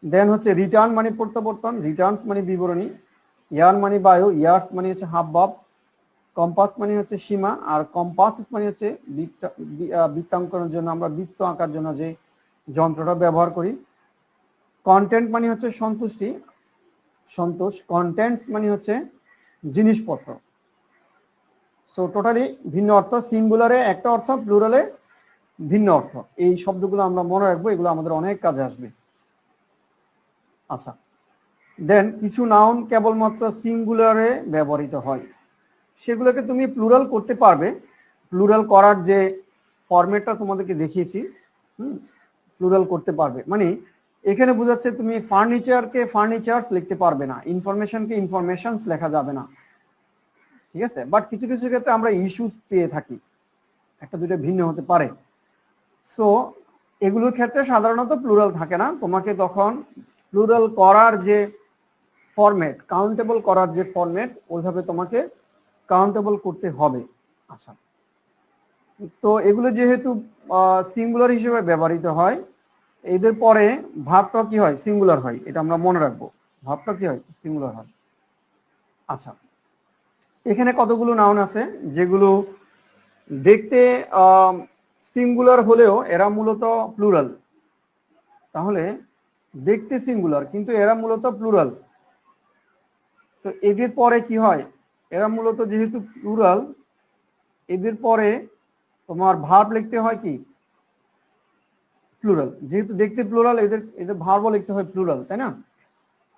দেন হচ্ছে রিটার্ন মানে প্রত্যাবর্তন, রিটার্নস মানে বিবরণী, ইয়ার মানে বায়ু, ইয়ার্স মানে হচ্ছে হাবভাব, কম্পাস মানে হচ্ছে সীমা, আর কম্পাস মানে হচ্ছে বৃত্তাঙ্কনের জন্য, আমরা বৃত্ত আঁকার জন্য যে যন্ত্রটা ব্যবহার করি। কন্টেন্ট মানে হচ্ছে সন্তুষ্টি, সন্তোষ, কন্টেন্টস মানে হচ্ছে জিনিসপত্র। সো টোটালি ভিন্ন অর্থ, সিঙ্গুলারে একটা অর্থ, প্লুরালে ভিন্ন অর্থ। এই শব্দগুলো আমরা মনে রাখবো, এগুলো আমাদের অনেক কাজে আসবে। আচ্ছা, দেন কিছু নাউন কেবলমাত্র সিঙ্গুলারে ব্যবহৃত হয়, সেগুলোকে তুমি প্লুরাল করতে পারবে। প্লুরাল করার যে ফরম্যাটটা তোমাদেরকে দেখিয়েছি, প্লুরাল করতে পারবে, মানে এখানে বোঝাচ্ছে তুমি ফার্নিচারকে ফার্নিচারস লিখতে পারবে না, ইনফরমেশনকে ইনফরমেশনস লেখা যাবে না, ঠিক আছে, বাট কিছু কিছু ক্ষেত্রে আমরা ইস্যুস পেয়ে থাকি, একটা দুইটা ভিন্ন হতে পারে। সো এগুলোর ক্ষেত্রে সাধারণত প্লুরাল থাকে না, তোমাকে তখন প্লুরাল করার যে ফরম্যাট, কাউন্টেবল করার যে ফরম্যাট, ওইভাবে তোমাকে কাউন্টেবল করতে হবে। আচ্ছা, তো এগুলো যেহেতু সিঙ্গুলার হিসেবে ব্যবহৃত হয়, এদের পরে ভাবটা কি হয়, সিঙ্গুলার হয়, এটা আমরা মনে রাখবো, ভাবটা কি হয়, সিঙ্গুলার হয়। আচ্ছা, এখানে কতগুলো নাউন আছে যেগুলো দেখতে সিঙ্গুলার হলেও এরা মূলত প্লুরাল। তাহলে দেখতে সিঙ্গুলার কিন্তু এরা মূলত প্লুরাল। তো এদের পরে কি হয়, এরা মূলত যেহেতু প্লুরাল, এদের পরে তোমার ভার্ব লিখতে হয় কি, প্লুরাল। যেহেতু দেখতে প্লুরাল, এদের এদের ভার্বও লিখতে হয় প্লুরাল, তাই না?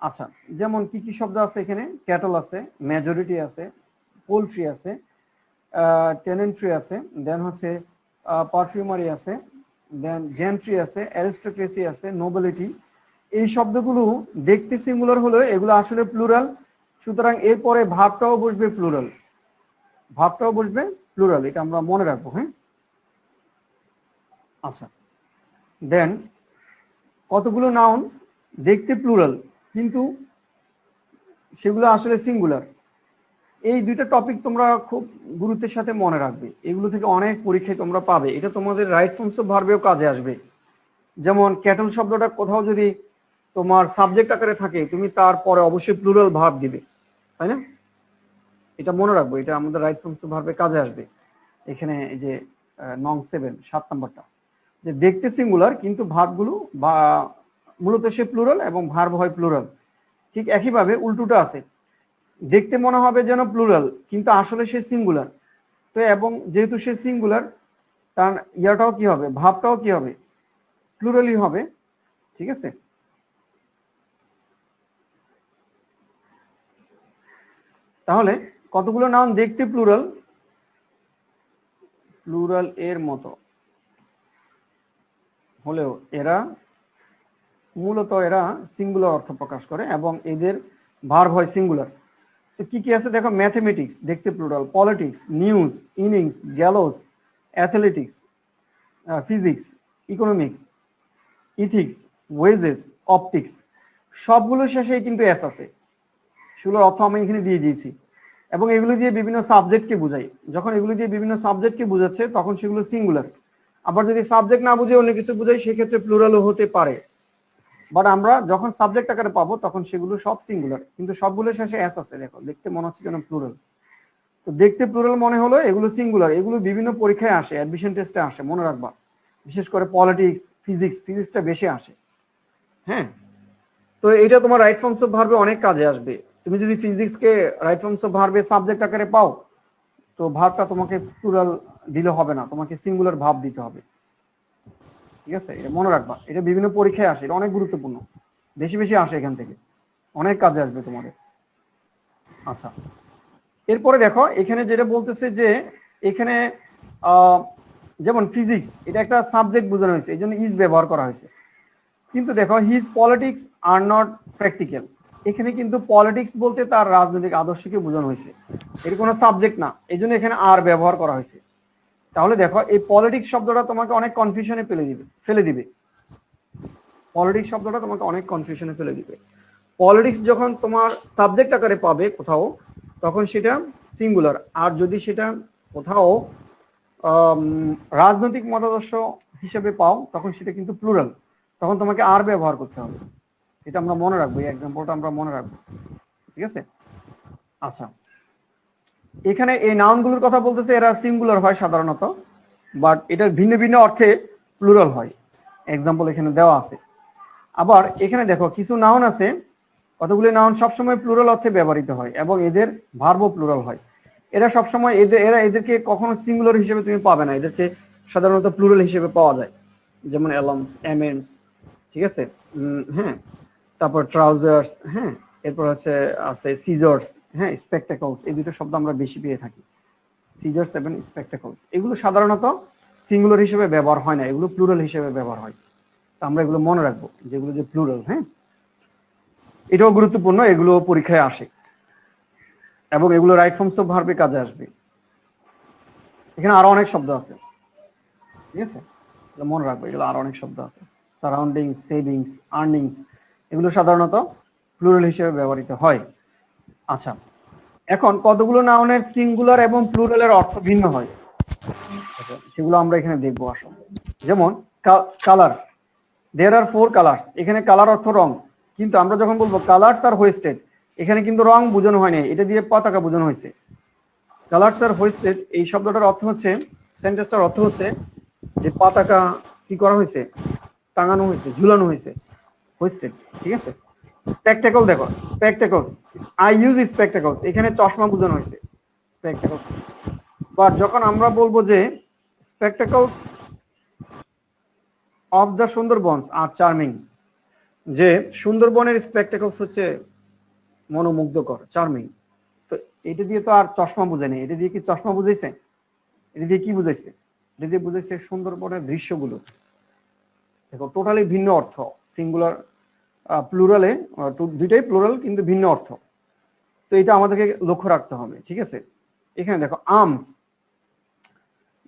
আচ্ছা, যেমন কি কি শব্দ আছে এখানে, ক্যাটল আছে, মেজরিটি আছে, পোলট্রি আছে, টেনেন্ট্রি আছে, দেন হচ্ছে পারফিউমারি আছে, দেন জেন্ট্রি আছে, অ্যারিস্টোক্রেসি আছে, নোবেলিটি। এই শব্দগুলো দেখতে সিঙ্গুলার হলেও এগুলো আসলে প্লুরাল। সুতরাং এরপরে ভাবটাও বসবে প্লুরাল, ভাবটাও বসবে প্লুরাল, এটা আমরা মনে রাখবো। হ্যাঁ, আচ্ছা, দেন কতগুলো নাউন দেখতে প্লুরাল কিন্তু সেগুলো আসলে সিঙ্গুলার। এই দুইটা টপিক তোমরা খুব গুরুত্বের সাথে মনে রাখবে, এগুলো থেকে অনেক পরীক্ষায় তোমরা পাবে, এটা তোমাদের রাইট ফর্মস অফ ভার্বেও কাজে আসবে। যেমন ক্যাটল শব্দটা কোথাও যদি তোমার সাবজেক্ট আকারে থাকে, তুমি তারপরে অবশ্যই প্লুরাল ভার্ব দিবে, তাই না? এটা মনে রাখবো, এটা আমাদের রাইট ফর্মস অফ ভার্বে কাজে আসবে। এখানে এই যে নং 7 7 নাম্বারটা, যে দেখতে সিঙ্গুলার কিন্তু ভার্বগুলো বা মূলত সে প্লুরাল এবং ভার্ব হয় প্লুরাল। ঠিক একইভাবে উল্টোটা আছে, দেখতে মনে হবে যেন প্লুরাল কিন্তু আসলে সে সিঙ্গুলার। তো এবং যেহেতু সে সিঙ্গুলার, তার ইয়াটাও কি হবে, ভাবটাও কি হবে, প্লুরালই হবে। ঠিক আছে, তাহলে কতগুলো নাউন দেখতে প্লুরাল, প্লুরাল এর মতো হলেও এরা মূলত এরা সিঙ্গুলার অর্থ প্রকাশ করে এবং এদের ভার্ব হয় সিঙ্গুলার। তো কি কি আছে দেখো, ম্যাথমেটিক্স দেখতে plural, politics, news, innings, gallows, athletics, physics, economics, ethics, wages, optics, সবগুলো শেষে কিন্তু এস আছে। সেগুলোর অর্থ আমি এখানে দিয়ে দিয়েছি এবং এগুলো দিয়ে বিভিন্ন সাবজেক্টকে বোঝাই। যখন এগুলো দিয়ে বিভিন্ন সাবজেক্টকে বোঝাচ্ছে তখন সেগুলো সিঙ্গুলার। আবার যদি সাবজেক্ট না বুঝে অন্য কিছু বোঝাই সেক্ষেত্রে প্লুরালও হতে পারে। বাট আমরা যখন সাবজেক্ট আকারে পাবো তখন সেগুলো সব সিঙ্গুলার, কিন্তু সবগুলো শেষে এস আছে। দেখো, দেখতে মনে হচ্ছে যেন প্লুরাল, তো দেখতে প্লুরাল মনে হলো এগুলো সিঙ্গুলার। এগুলো বিভিন্ন পরীক্ষায় আসে, অ্যাডমিশন টেস্টে আসে, মনে রাখবা। বিশেষ করে পলিটিক্স, ফিজিক্স, ফিজিক্সটা বেশি আসে। হ্যাঁ, তো এটা তোমার রাইট ফর্মস অফ ভার্বে অনেক কাজে আসবে। তুমি যদি ফিজিক্সকে রাইট ফর্মস অফ ভার্বে সাবজেক্ট আকারে পাও, তো ভার্বটা তোমাকে প্লুরাল দিলে হবে না, তোমাকে সিঙ্গুলার ভাব দিতে হবে। ঠিক আছে, এটা মনে রাখবা, এটা বিভিন্ন পরীক্ষায় আসে, এটা অনেক গুরুত্বপূর্ণ, বেশি বেশি আসে, এখান থেকে অনেক কাজে আসবে তোমাদের। আচ্ছা, এরপরে দেখো এখানে যেটা বলতেছে যে এখানে যেমন ফিজিক্স, এটা একটা সাবজেক্ট বোঝানো হয়েছে, এই জন্য ইজ ব্যবহার করা হয়েছে। কিন্তু দেখো, his politics are not practical, এখানে কিন্তু পলিটিক্স বলতে তার রাজনৈতিক আদর্শকে বোঝানো হয়েছে, এর কোনো সাবজেক্ট না, এই জন্য এখানে আর ব্যবহার করা হয়েছে। তাহলে দেখো, এই পলিটিক্স শব্দটা তোমাকে অনেক কনফিউশনে ফেলে দিবে। পলিটিক্স শব্দটা তোমাকে অনেক কনফিউশনে ফেলে দিবে। পলিটিক্স যখন তোমার সাবজেক্ট আকারে পাবে কোথাও, তখন সেটা সিঙ্গুলার। আর যদি সেটা কোথাও রাজনৈতিক মতাদর্শ হিসেবে পাও, তখন সেটা কিন্তু প্লুরাল, তখন তোমাকে আর ব্যবহার করতে হবে। এটা আমরা মনে রাখবো, এই এক্সাম্পলটা আমরা মনে রাখবো। ঠিক আছে, আচ্ছা, এখানে এই নাউনগুলোর কথা বলতেছে, এরা সিঙ্গুলার হয় সাধারণত, বাট এটা ভিন্ন ভিন্ন অর্থে প্লুরাল হয়। এক্সাম্পল এখানে দেওয়া আছে। আবার এখানে দেখো, কিছু নাউন আছে, কতগুলি নাউন সবসময় প্লুরাল অর্থে ব্যবহৃত হয় এবং এদের ভার্বও প্লুরাল হয়। এরা সবসময় এদেরকে কখনো সিঙ্গুলার হিসেবে তুমি পাবে না, এদেরকে সাধারণত প্লুরাল হিসেবে পাওয়া যায়। যেমন অ্যালামস, এমেন্স, ঠিক আছে, হ্যাঁ, তারপর ট্রাউজার্স, হ্যাঁ, এরপর আছে সিজার্স, হ্যাঁ, স্পেকটাকলস, এই দুটো শব্দ আমরা বেশি পেয়ে থাকি, সিজার্স এবং স্পেকটাকলস। এগুলো সাধারণত সিঙ্গুলার হিসেবে ব্যবহার হয় না, এগুলো প্লুরাল হিসেবে ব্যবহার হয়। আমরা এগুলো মনে রাখবো, যেগুলো যে প্লুরাল। হ্যাঁ, এটাও গুরুত্বপূর্ণ, এগুলো পরীক্ষায় আসে। এবং এগুলো রাইট ফর্মস অফ ভার্বে কাজে আসবে। এখানে আরো অনেক শব্দ আছে, ঠিক আছে, মনে রাখবো, এগুলো আরো অনেক শব্দ আছে। সারাউন্ডিং, সেভিংস, আর্নিংস, এগুলো সাধারণত প্লুরাল হিসেবে ব্যবহৃত হয়। আচ্ছা, এখন কতগুলো নাউনের সিঙ্গুলার এবং প্লুরালের অর্থ ভিন্ন হয় সেগুলো আমরা এখানে দেখবো। আসো, যেমন কালার, দেয়ার আর 4 কালার্স, এখানে কালার অর্থ রং, কিন্তু আমরা যখন বলবো কালার্স আর হোয়েস্টেড, এখানে কিন্তু রং বোঝানো হয়নি, এটা দিয়ে পতাকা বোঝানো হয়েছে। কালার্স আর হোয়েস্টেড এই শব্দটার অর্থ হচ্ছে, সেন্টেন্সটার অর্থ হচ্ছে যে পতাকা কি করা হয়েছে, টাঙানো হয়েছে, ঝুলানো হয়েছে, হোয়েস্টেড, ঠিক আছে। স্পেকটাকল, দেখো স্পেকটাকলস, আই ইউজ স্পেকটাকলস, এখানে চশমা বোঝানো হয়েছে, স্পেকটাকলস। বা যখন আমরা বলবো যে spectacles of the Sundarbans are charming, যে সুন্দরবনের স্পেকটাকলস হচ্ছে মনোমুগ্ধকর, চার্মিং, তো এটা দিয়ে তো আর চশমা বুঝায়নি, এটা দিয়ে কি চশমা বুঝাইছে, এটা দিয়ে কি বুঝাইছে, এটা দিয়ে বুঝাইছে সুন্দরবনের দৃশ্যগুলো। দেখো টোটালি ভিন্ন অর্থ, সিঙ্গুলার প্লুরালে, দুইটাই প্লুরাল কিন্তু ভিন্ন অর্থ, তো এটা আমাদেরকে লক্ষ্য রাখতে হবে, ঠিক আছে। এখানে দেখো arms,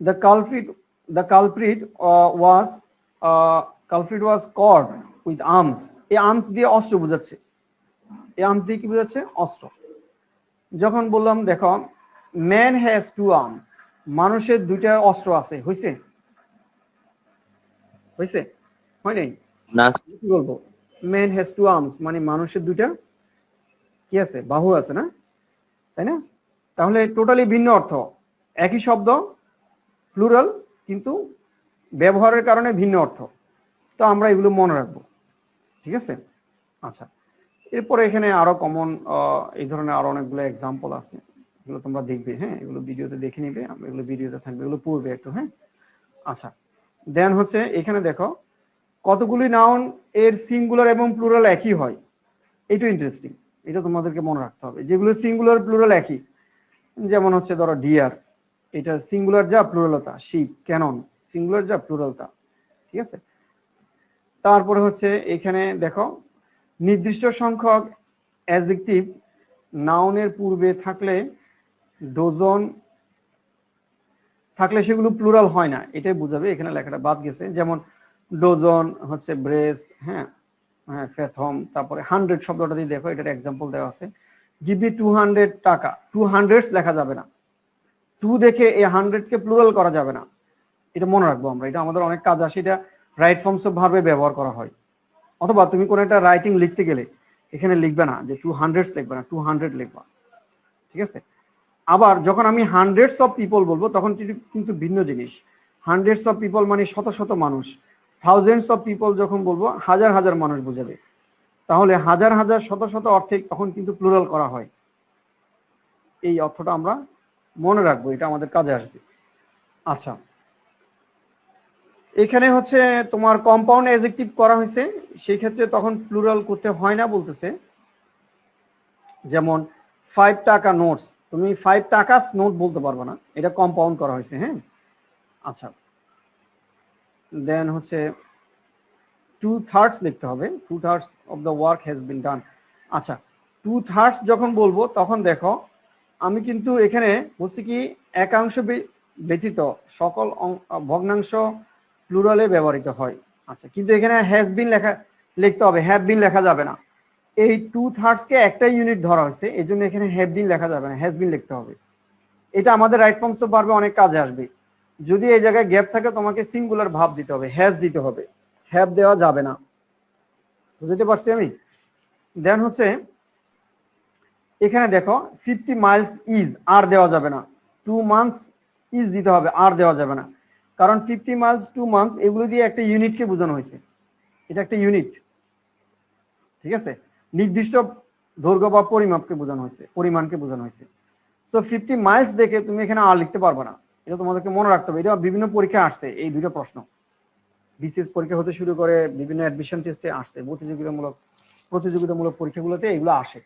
the culprit was caught with arms, এই আর্মস দিয়ে অস্ত্র বোঝাচ্ছে, এই আর্মস দিয়ে কি বোঝাচ্ছে, অস্ত্র। যখন বললাম দেখো ম্যান হ্যাজ 2 আর্মস, মানুষের 2টা অস্ত্র আছে, হয়েছে, হয়েছে, হয় নাই না কি বলবো, ম্যান হ্যাজ 2 আর্মস মানে মানুষের 2টা কি আছে, বাহু আছে না, তাই না? তাহলে টোটালি ভিন্ন অর্থ, একই শব্দ প্লুরাল কিন্তু ব্যবহারের কারণে ভিন্ন অর্থ, তো আমরা এগুলো মনে রাখবো, ঠিক আছে। আচ্ছা, এরপরে এখানে আরো কমন এই ধরনের আরো অনেকগুলো এক্সাম্পল আছে, এগুলো তোমরা দেখবে, হ্যাঁ, এগুলো ভিডিওতে দেখে নিবে, এগুলো ভিডিওতে থাকবে, এগুলো পড়বে একটু, হ্যাঁ। আচ্ছা, দেন হচ্ছে এখানে দেখো কতগুলি নাউন এর সিঙ্গুলার এবং প্লুরাল একই হয়, এটা ইন্টারেস্টিং, এটা তোমাদেরকে মনে রাখতে হবে, যেগুলো সিঙ্গুলার প্লুরাল একই, যেমন হচ্ছে ধরো ডিয়ার, এটা সিঙ্গুলার যা প্লুরালতা, শিপ, ক্যানন সিঙ্গুলার যা প্লুরালতা, ঠিক আছে। তারপরে হচ্ছে এখানে দেখো নির্দিষ্ট সংখ্যক অ্যাডজেক্টিভ নাউনের পূর্বে থাকলে, ডজন থাকলে সেগুলো প্লুরাল হয় না, এটাই বোঝাবে, এখানে লেখাটা বাদ গেছে, যেমন ডজন হচ্ছে ব্রেস, হ্যাঁ, হ্যাঁ ফেথম, তারপরে 100 শব্দটা দিয়ে দেখো, এটার এক্সাম্পল দেওয়া আছে, গিভ মি 200 টাকা, 200 লেখা যাবে না, 2 দেখে এই 100 কে প্লুরাল করা যাবে না, এটা মনে রাখবো আমরা, এটা আমাদের অনেক কাজ আসে, এটা রাইট ফর্মস অফ ভার্বে ব্যবহার করা হয়। অথবা তুমি কোন একটা রাইটিং লিখতে গেলে এখানে লিখবে না যে 200 লিখবে না, 200 লিখবা, ঠিক আছে। আবার যখন আমি হান্ড্রেডস অফ পিপল বলবো তখন কিন্তু ভিন্ন জিনিস, হান্ড্রেডস অফ পিপল মানে শত শত মানুষ, থাউজেন্ডস অফ পিপল যখন বলবো হাজার হাজার মানুষ বোঝাবে, তাহলে হাজার হাজার শত শত অর্থে তখন কিন্তু প্লুরাল করা হয়, এই অর্থটা আমরা মনে রাখবো, এটা আমাদের কাজে আসবে। আচ্ছা, এখানে হচ্ছে তোমার কম্পাউন্ড অ্যাডজেক্টিভ করা হয়েছে, সেই ক্ষেত্রে তখন প্লুরাল করতে হয় না বলতেছে, যেমন 5 টাকা নোটস, তুমি 5 টাকা নোট বলতে পারবে না, এটা কম্পাউন্ড করা হয়েছে, হ্যাঁ। আচ্ছা, দেন হচ্ছে 2/3 লিখতে হবে, 2/3 of the work has been done. আচ্ছা, 2/3 যখন বলবো তখন দেখো আমি কিন্তু এখানে বলছি কি একাংশ ব্যতীত সকল ভগ্নাংশ প্লুরালে ব্যবহৃত হয়। আচ্ছা, কিন্তু এখানে হ্যাজ বিন লিখতে হবে, হ্যাভ বিন লেখা যাবে না, এই 2/3 কে একটা ইউনিট ধরা হয়েছে, এই জন্য এখানে হ্যাভ বিন লেখা যাবে না, হ্যাজ বিন লিখতে হবে, এটা আমাদের রাইট ফর্মস অফ ভার্বে অনেক কাজে আসবে। যদি এই জায়গায় গ্যাপ থাকে তোমাকে সিঙ্গুলার ভাব দিতে হবে, হ্যাজ দিতে হবে, হ্যাভ দেওয়া যাবে না, বুঝতে পারছি আমি। দেন হচ্ছে এখানে দেখো 50 মাইলস ইজ, আর দেওয়া যাবে না, 2 মান্থস ইজ দিতে হবে, আর দেওয়া যাবে না, কারণ 50 মাইলস 2 মান্থস এগুলো দিয়ে একটা ইউনিটকে বোঝানো হয়েছে, এটা একটা ইউনিট, ঠিক আছে, নির্দিষ্ট দৈর্ঘ্য বা পরিমাপকে বোঝানো হয়েছে, পরিমাণকে বোঝানো হয়েছে। সো 50 মাইলস দেখে তুমি এখানে আর লিখতে পারবে না, এটা তোমাদেরকে মনে রাখতে হবে, এটা বিভিন্ন পরীক্ষা আসছে, এই দুটো প্রশ্ন বিসিএস পরীক্ষা হতে শুরু করে বিভিন্ন অ্যাডমিশন টেস্টে আসছে, প্রতিযোগিতামূলক পরীক্ষাগুলোতে এগুলো আসে,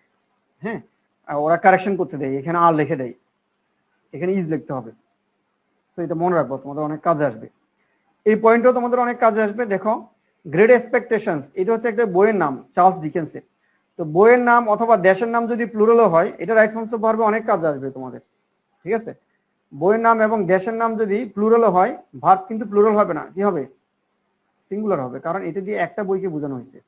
হ্যাঁ, ওরা কারেকশন করতে দেয়, এখানে আর লিখে দেয়, এখানে ইজ লিখতে হবে, তো এটা মনে রাখবো, তোমাদের অনেক কাজে আসবে, এই পয়েন্টও তোমাদের অনেক কাজে আসবে। দেখো গ্রেট এক্সপেকটেশনস, এটা হচ্ছে একটা বইয়ের নাম চার্লস ডিকেন্সের, তো বইয়ের নাম অথবা দেশের নাম যদি প্লুরালও হয়, এটা রাইট ফর্মস অফ ভার্বে অনেক কাজ আসবে তোমাদের, ঠিক আছে? বইয়ের নাম এবং দেশের নাম যদি প্লুরালও হয়, ভার্ব কিন্তু প্লুরাল হবে না, কি হবে? সিঙ্গুলার হবে, কারণ এটা দিয়ে একটা বইকে বোঝানো হয়েছে,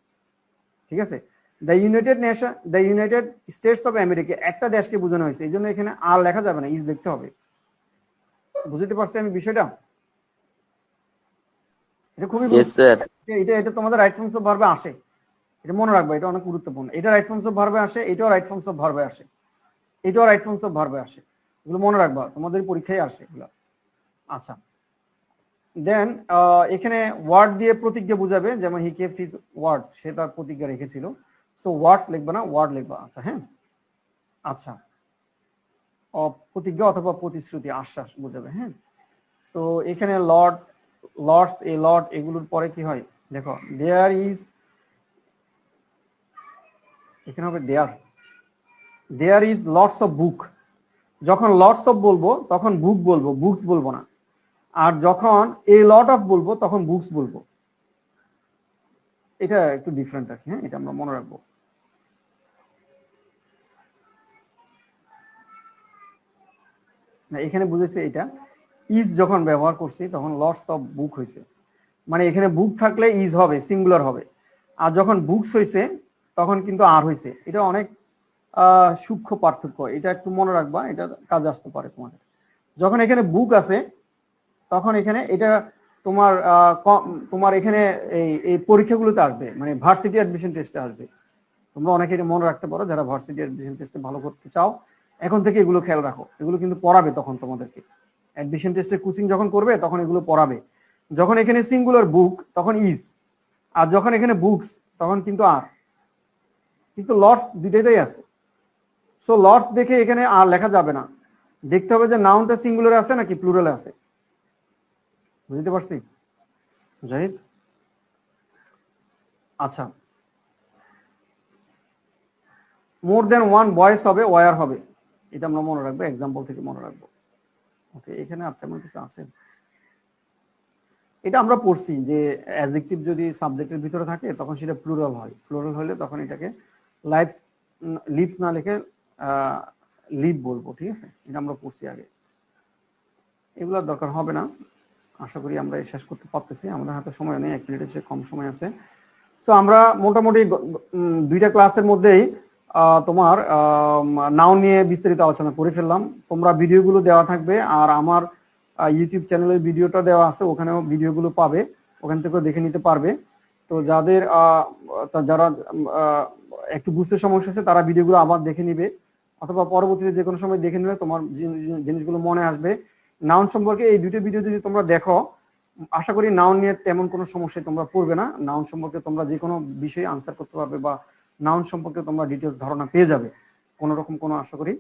ঠিক আছে? The United states of America একটা দেশকে বোঝানো হয়েছে, এই জন্য এখানে আর লেখা যাবে না, ইজ লিখতে হবে। বুঝতে পারছি আমি বিষয়টা? এটা খুবই এটা তোমাদের রাইট ফর্মস অফ ভার্বে আসে, এটা মনে রাখবা, এটা অনেক গুরুত্বপূর্ণ। এটা রাইট ফর্মস অফ ভার্বে আসে, এটাও রাইট ফর্মস অফ ভার্বে আসে, এটাও রাইট ফর্মস অফ ভার্বে আসে, এগুলো মনে রাখবা, তোমাদের পরীক্ষায় আসে এগুলো। আচ্ছা, দেন এখানে ওয়ার্ড দিয়ে প্রতিজ্ঞা বুঝাবে, যেমন হি কেপ্ট হিজ ওয়ার্ড, সে তার প্রতিজ্ঞা রেখেছিল। সো ওয়ার্ডস লিখবা না, ওয়ার্ড লিখবা। আচ্ছা, হ্যাঁ, আচ্ছা, প্রতিজ্ঞা অথবা প্রতিশ্রুতি, আশ্বাস বোঝাবে, হ্যাঁ। তো এখানে লর্ড, লর্ডস, এ লর্ড, এগুলোর পরে কি হয় দেখো, দেয়ার ইজ, এখানে হবে there is lots of book. যখন লটস অফ বলবো তখন বুক বলবো, বুকস বলবো না। আর যখন এ লট অফ বলবো তখন বুকস বলবো। এটা একটু ডিফারেন্ট আর কি, হ্যাঁ, এটা আমরা মনে রাখবো। না, এখানে বুঝেছে এটা ইজ যখন ব্যবহার করছি তখন লটস অফ বুক হয়েছে, মানে এখানে বুক থাকলে ইজ হবে, সিঙ্গুলার হবে। আর যখন বুকস হয়েছে তখন কিন্তু আর হয়েছে। এটা অনেক সূক্ষ্ম পার্থক্য, এটা একটু মনে রাখবা, এটা কাজে আসতে পারে তোমাদের। যখন এখানে বুক আছে তখন এখানে এটা তোমার তোমার এখানে এই পরীক্ষাগুলোতে আসবে, মানে ভার্সিটি অ্যাডমিশন টেস্টে আসবে। তোমরা অনেকে এটা মনে রাখতে পারো যারা ভার্সিটি অ্যাডমিশন টেস্টে ভালো করতে চাও, এখন থেকে এগুলো খেয়াল রাখো, এগুলো কিন্তু পড়াবে তখন তোমাদেরকে। অ্যাডমিশন টেস্টে কোচিং যখন করবে তখন এগুলো পড়াবে। যখন এখানে সিঙ্গুলার বুক তখন ইজ, আর যখন এখানে বুকস তখন কিন্তু আর, কিন্তু লর্ডস দুইটাই আছে। সো লর্ডস দেখে এখানে আর লেখা যাবে না, দেখতে হবে যে নাউনটা সিঙ্গুলারে আছে নাকি প্লুরালে আছে। বুঝতে পারছি জাহিদ? আচ্ছা, মোর দেন ওয়ান বয়েস হবে, ওয়ার হবে, এটা আমরা মনে রাখবো, এক্সাম্পল থেকে মনে রাখবো। ওকে, এখানে আর তেমন কিছু আছে? এটা আমরা পড়ছি যে অ্যাডজেক্টিভ যদি সাবজেক্টের ভিতরে থাকে তখন সেটা প্লুরাল হয়, প্লুরাল হলে তখন এটাকে লাইফ, লিভস না লিখে লিভ বলবো, ঠিক আছে? এটা আমরা পড়ছি আগে, এগুলোর দরকার হবে না। আশা করি আমরা শেষ করতে পারতেছি, আমাদের হাতে সময় নেই, 1 মিনিটের চেয়ে কম সময় আছে। সো আমরা মোটামুটি দুইটা ক্লাসের মধ্যেই তোমার নাউন নিয়ে বিস্তারিত আলোচনা করে ফেললাম। তোমরা ভিডিওগুলো দেওয়া থাকবে, আর আমার ইউটিউব চ্যানেলের ভিডিওটা দেওয়া আছে, ওখানেও ভিডিওগুলো পাবে, ওখান থেকেও দেখে নিতে পারবে। তো যাদের যারা একটু বুঝতে সমস্যা আছে তারা ভিডিওগুলো আবার দেখে নিবে, অথবা পরবর্তীতে যে কোনো সময় দেখে নিলে তোমার জিনিসগুলো মনে আসবে। নাউন সম্পর্কে এই দুটো ভিডিও যদি তোমরা দেখো, আশা করি নাউন নিয়ে তেমন কোনো সমস্যায় তোমরা পড়বে না। নাউন সম্পর্কে তোমরা যে কোনো বিষয়ে আনসার করতে পারবে, বা নাউন সম্পর্কে তোমরা ডিটেলস ধারণা পেয়ে যাবে, কোনো রকম কোনো আশা করি